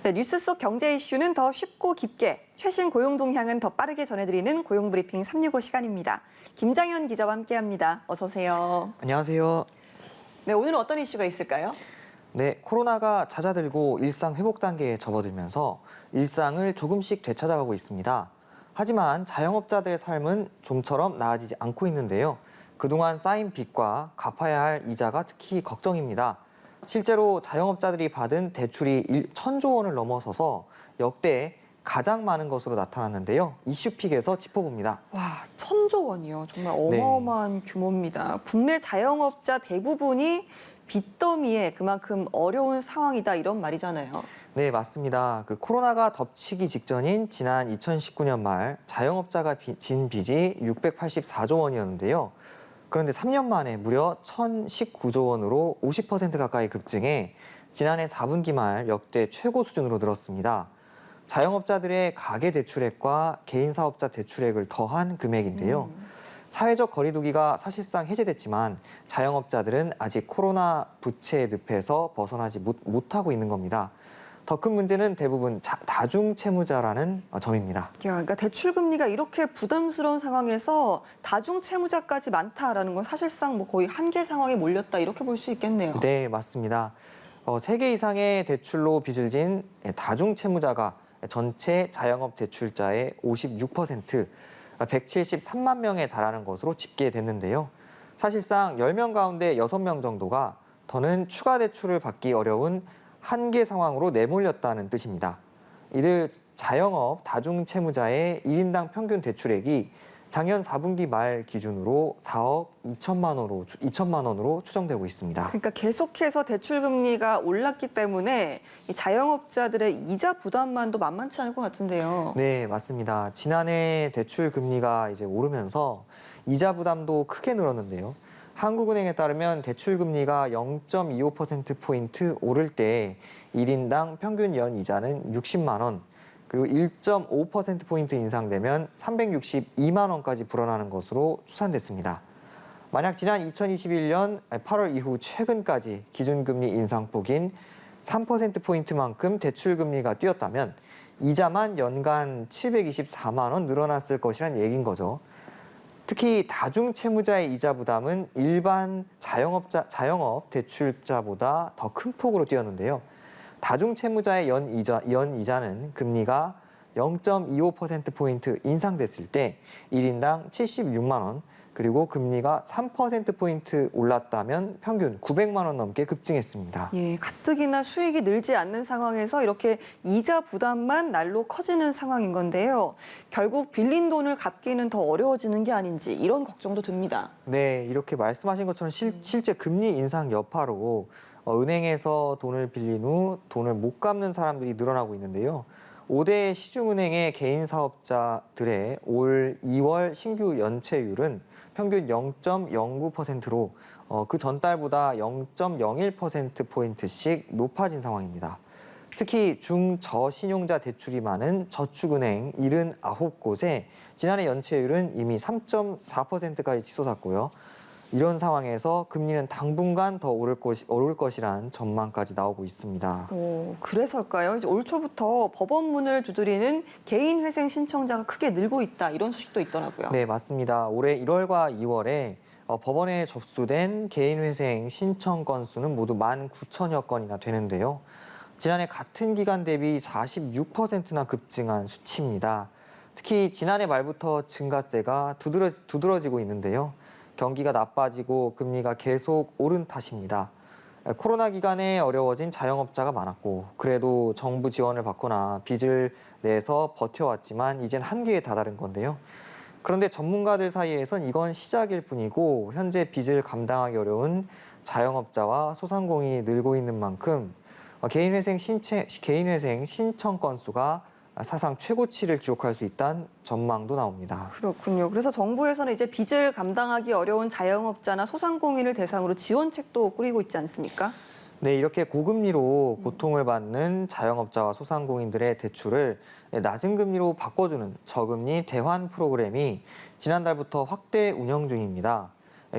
네, 뉴스 속 경제 이슈는 더 쉽고 깊게, 최신 고용 동향은 더 빠르게 전해드리는 고용 브리핑 365 시간입니다. 김장현 기자와 함께합니다. 어서 오세요. 안녕하세요. 네, 오늘은 어떤 이슈가 있을까요? 네, 코로나가 잦아들고 일상 회복 단계에 접어들면서 일상을 조금씩 되찾아가고 있습니다. 하지만 자영업자들의 삶은 좀처럼 나아지지 않고 있는데요. 그동안 쌓인 빚과 갚아야 할 이자가 특히 걱정입니다. 실제로 자영업자들이 받은 대출이 1,000조 원을 넘어서서 역대 가장 많은 것으로 나타났는데요. 이슈픽에서 짚어봅니다. 와, 1,000조 원이요. 정말 네. 어마어마한 규모입니다. 국내 자영업자 대부분이 빚더미에 그만큼 어려운 상황이다 이런 말이잖아요. 네, 맞습니다. 코로나가 덮치기 직전인 지난 2019년 말 자영업자가 진 빚이 684조 원이었는데요. 그런데 3년 만에 무려 1,019조 원으로 50% 가까이 급증해 지난해 4분기 말 역대 최고 수준으로 늘었습니다. 자영업자들의 가계대출액과 개인사업자 대출액을 더한 금액인데요. 사회적 거리두기가 사실상 해제됐지만 자영업자들은 아직 코로나 부채 늪에서 벗어나지 못하고 있는 겁니다. 더 큰 문제는 대부분 다중채무자라는 점입니다. 야, 그러니까 대출 금리가 이렇게 부담스러운 상황에서 다중채무자까지 많다라는 건 사실상 뭐 거의 한계 상황에 몰렸다 이렇게 볼 수 있겠네요. 네, 맞습니다. 3개 이상의 대출로 빚을 진 다중채무자가 전체 자영업 대출자의 56%, 173만 명에 달하는 것으로 집계됐는데요. 사실상 10명 가운데 6명 정도가 더는 추가 대출을 받기 어려운 한계 상황으로 내몰렸다는 뜻입니다. 이들 자영업 다중채무자의 1인당 평균 대출액이 작년 4분기 말 기준으로 4억 2천만 원으로 추정되고 있습니다. 그러니까 계속해서 대출 금리가 올랐기 때문에 이 자영업자들의 이자 부담만도 만만치 않을 것 같은데요. 네, 맞습니다. 지난해 대출 금리가 이제 오르면서 이자 부담도 크게 늘었는데요. 한국은행에 따르면 대출 금리가 0.25%포인트 오를 때 1인당 평균 연 이자는 60만 원, 그리고 1.5%포인트 인상되면 362만 원까지 불어나는 것으로 추산됐습니다. 만약 지난 2021년 8월 이후 최근까지 기준금리 인상폭인 3%포인트만큼 대출금리가 뛰었다면 이자만 연간 724만 원 늘어났을 것이란 얘기인 거죠. 특히 다중채무자의 이자 부담은 일반 자영업 대출자보다 더 큰 폭으로 뛰었는데요. 다중채무자의 연 이자는 금리가 0.25%포인트 인상됐을 때 1인당 76만 원, 그리고 금리가 3%포인트 올랐다면 평균 900만 원 넘게 급증했습니다. 예, 가뜩이나 수익이 늘지 않는 상황에서 이렇게 이자 부담만 날로 커지는 상황인 건데요. 결국 빌린 돈을 갚기는 더 어려워지는 게 아닌지 이런 걱정도 듭니다. 네, 이렇게 말씀하신 것처럼 실제 금리 인상 여파로 은행에서 돈을 빌린 후 돈을 못 갚는 사람들이 늘어나고 있는데요. 5대 시중은행의 개인 사업자들의 올 2월 신규 연체율은 평균 0.09%로 그 전달보다 0.01%포인트씩 높아진 상황입니다. 특히 중저신용자 대출이 많은 저축은행 79곳에 지난해 연체율은 이미 3.4%까지 치솟았고요. 이런 상황에서 금리는 당분간 더 오를 것이란 전망까지 나오고 있습니다. 그래서일까요? 이제 올 초부터 법원문을 두드리는 개인 회생 신청자가 크게 늘고 있다 이런 소식도 있더라고요. 네, 맞습니다. 올해 1월과 2월에 법원에 접수된 개인 회생 신청 건수는 모두 19,000여 건이나 되는데요. 지난해 같은 기간 대비 46%나 급증한 수치입니다. 특히 지난해 말부터 증가세가 두드러지고 있는데요. 경기가 나빠지고 금리가 계속 오른 탓입니다. 코로나 기간에 어려워진 자영업자가 많았고 그래도 정부 지원을 받거나 빚을 내서 버텨왔지만 이젠 한계에 다다른 건데요. 그런데 전문가들 사이에선 이건 시작일 뿐이고 현재 빚을 감당하기 어려운 자영업자와 소상공인이 늘고 있는 만큼 개인 회생 신청 건수가 사상 최고치를 기록할 수 있다는 전망도 나옵니다. 그렇군요. 그래서 정부에서는 이제 빚을 감당하기 어려운 자영업자나 소상공인을 대상으로 지원책도 꾸리고 있지 않습니까? 네, 이렇게 고금리로 고통을 받는 자영업자와 소상공인들의 대출을 낮은 금리로 바꿔주는 저금리 대환 프로그램이 지난달부터 확대 운영 중입니다.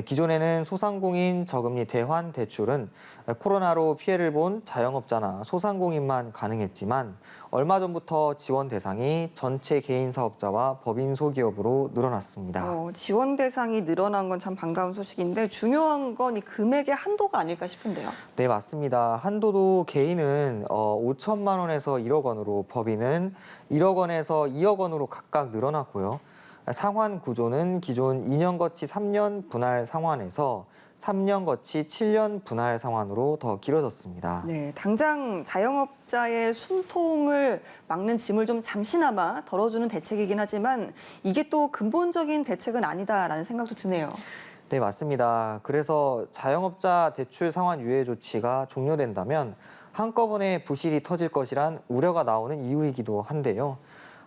기존에는 소상공인 저금리 대환 대출은 코로나로 피해를 본 자영업자나 소상공인만 가능했지만 얼마 전부터 지원 대상이 전체 개인 사업자와 법인 소기업으로 늘어났습니다. 지원 대상이 늘어난 건 참 반가운 소식인데 중요한 건 이 금액의 한도가 아닐까 싶은데요. 네, 맞습니다. 한도도 개인은 5천만 원에서 1억 원으로, 법인은 1억 원에서 2억 원으로 각각 늘어났고요. 상환 구조는 기존 2년 거치 3년 분할 상환에서 3년 거치 7년 분할 상환으로 더 길어졌습니다. 네, 당장 자영업자의 숨통을 막는 짐을 좀 잠시나마 덜어주는 대책이긴 하지만 이게 또 근본적인 대책은 아니다라는 생각도 드네요. 네, 맞습니다. 그래서 자영업자 대출 상환 유예 조치가 종료된다면 한꺼번에 부실이 터질 것이란 우려가 나오는 이유이기도 한데요.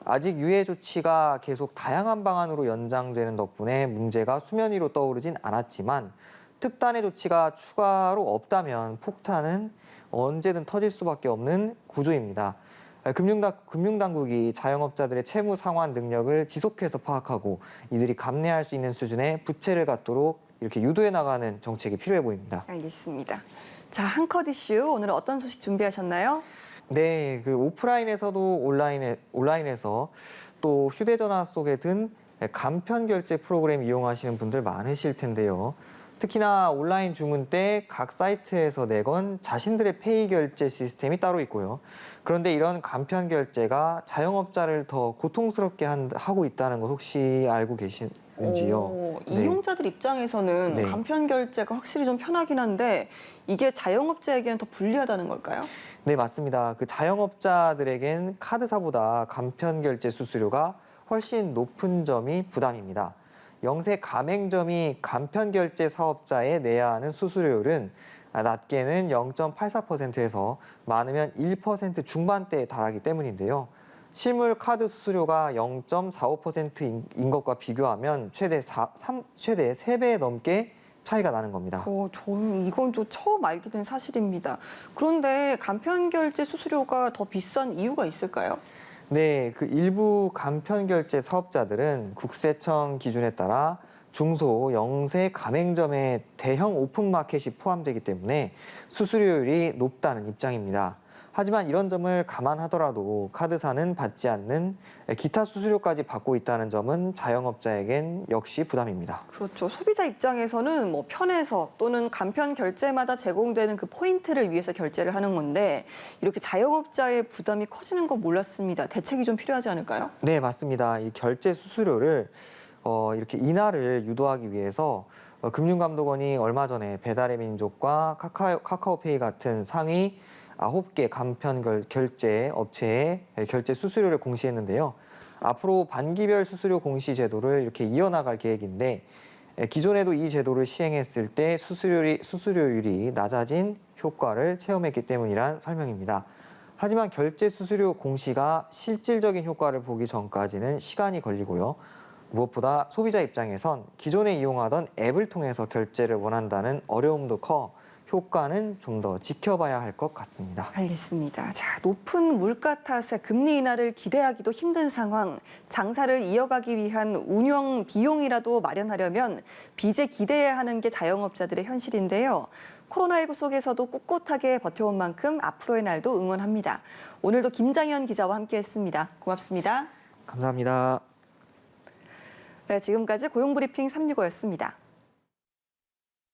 아직 유예 조치가 계속 다양한 방안으로 연장되는 덕분에 문제가 수면 위로 떠오르진 않았지만 특단의 조치가 추가로 없다면 폭탄은 언제든 터질 수밖에 없는 구조입니다. 금융당국이 자영업자들의 채무 상환 능력을 지속해서 파악하고 이들이 감내할 수 있는 수준의 부채를 갖도록 이렇게 유도해 나가는 정책이 필요해 보입니다. 알겠습니다. 자, 한컷 이슈 오늘은 어떤 소식 준비하셨나요? 네, 오프라인에서도 온라인에서 또 휴대전화 속에 든 간편 결제 프로그램 이용하시는 분들 많으실 텐데요. 특히나 온라인 주문 때 각 사이트에서 내건 자신들의 페이 결제 시스템이 따로 있고요. 그런데 이런 간편 결제가 자영업자를 더 고통스럽게 하고 있다는 것 혹시 알고 계시는지요? 네. 이용자들 입장에서는 네. 간편 결제가 확실히 좀 편하긴 한데 이게 자영업자에게는 더 불리하다는 걸까요? 네, 맞습니다. 자영업자들에겐 카드사보다 간편 결제 수수료가 훨씬 높은 점이 부담입니다. 영세 가맹점이 간편 결제 사업자에 내야 하는 수수료율은 낮게는 0.84%에서 많으면 1% 중반대에 달하기 때문인데요. 실물 카드 수수료가 0.45%인 것과 비교하면 최대 3배 넘게 차이가 나는 겁니다. 저는 이건 좀 처음 알게 된 사실입니다. 그런데 간편 결제 수수료가 더 비싼 이유가 있을까요? 네, 일부 간편 결제 사업자들은 국세청 기준에 따라 중소, 영세 가맹점의 대형 오픈마켓이 포함되기 때문에 수수료율이 높다는 입장입니다. 하지만 이런 점을 감안하더라도 카드사는 받지 않는 기타 수수료까지 받고 있다는 점은 자영업자에겐 역시 부담입니다. 그렇죠. 소비자 입장에서는 편해서 또는 간편 결제마다 제공되는 그 포인트를 위해서 결제를 하는 건데 이렇게 자영업자의 부담이 커지는 거 몰랐습니다. 대책이 좀 필요하지 않을까요? 네, 맞습니다. 이 결제 수수료를 이렇게 인하를 유도하기 위해서 금융감독원이 얼마 전에 배달의 민족과 카카오페이 같은 상위 9개 간편 결제 업체의 결제 수수료를 공시했는데요. 앞으로 반기별 수수료 공시 제도를 이렇게 이어나갈 계획인데 기존에도 이 제도를 시행했을 때 수수료율이 낮아진 효과를 체험했기 때문이란 설명입니다. 하지만 결제 수수료 공시가 실질적인 효과를 보기 전까지는 시간이 걸리고요. 무엇보다 소비자 입장에선 기존에 이용하던 앱을 통해서 결제를 원한다는 어려움도 커 효과는 좀 더 지켜봐야 할 것 같습니다. 알겠습니다. 자, 높은 물가 탓에 금리 인하를 기대하기도 힘든 상황. 장사를 이어가기 위한 운영 비용이라도 마련하려면 빚에 기대해야 하는 게 자영업자들의 현실인데요. 코로나19 속에서도 꿋꿋하게 버텨온 만큼 앞으로의 날도 응원합니다. 오늘도 김장현 기자와 함께했습니다. 고맙습니다. 감사합니다. 네, 지금까지 고용브리핑 365였습니다.